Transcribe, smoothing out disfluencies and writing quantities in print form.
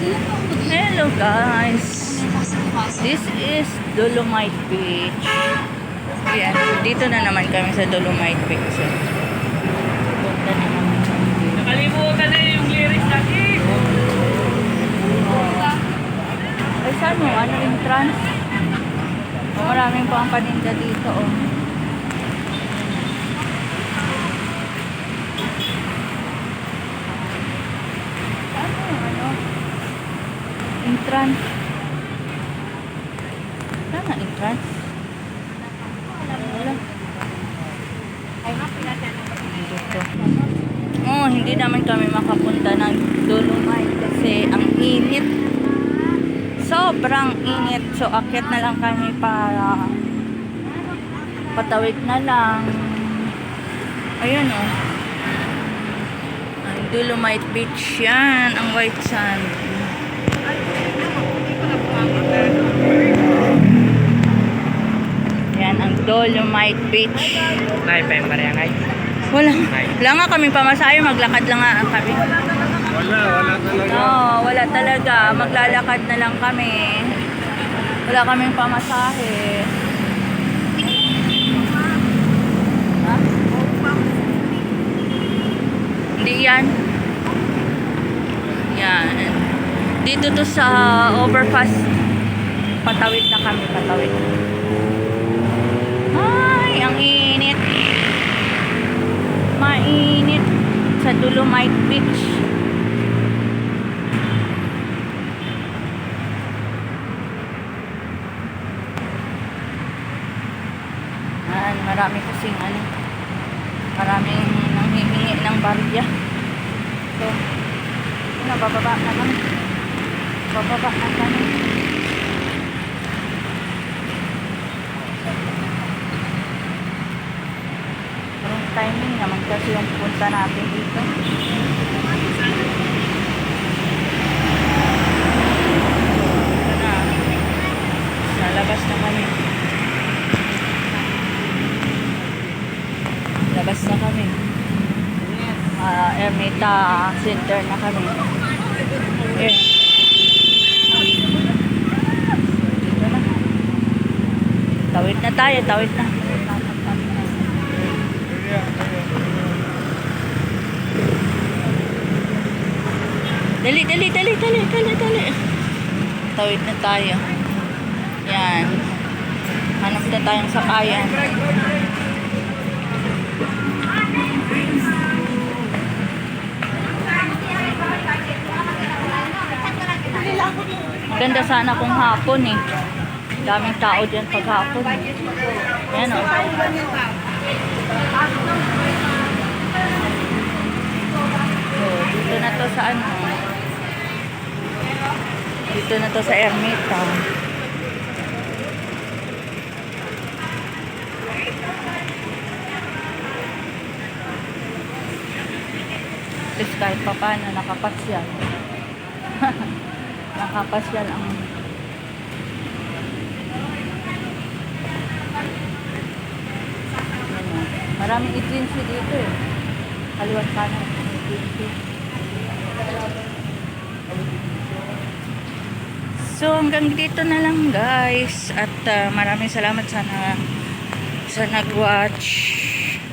Hello guys, this is Dolomite Beach. Ayan, dito na naman kami sa Dolomite Beach. Punta na naman kami dito. Nakalimutan na yung lyrics natin. Ay saan mo? Ano entrance? Oh, maraming pang paninda dito oh. Entrance. Sana entrance. Wala. Dito. Oh, hindi naman kami makapunta ng Dolomite kasi ang init. Sobrang init. So, akyat na lang kami para patawid na lang. Ayun oh. Ang Dolomite Beach yan. Ang white sand. Yan ang Dolomite Beach. Nay, pa yung barangay. Wala nga kami pamasahe, maglakad lang nga kami. Wala talaga. No, wala talaga. Maglalakad na lang kami. Wala kaming pamasahe. Ha? Hindi yan. Yan. Dito to sa overpass. Patawid na kami, patawid. Ay, ang init. Mainit sa Dolomite Beach. Yan, marami kasing maraming nanghihingi ng barya. So, bababa na kami. Bababa na kami. Anong timing naman kasi yung punta natin dito. Ito na. Sa labas na kami. Labas na kami. Ermita Center na kami. Ayan. Dito na. Tawid na tayo, tawid na. Dali. Tawid na tayo. Yan. Hanap na tayong sakayan. Ganda sana kung hapon eh. Daming tao dyan pag hapon. Yan o. So, dito na to sa ano. Dito na to sa Ermita. At least kahit pa paano nakapasyal. Nakapasyal ang maraming agency dito eh. Kaliwat kanan agency. So hanggang dito na lang guys at maraming salamat sa nag-watch.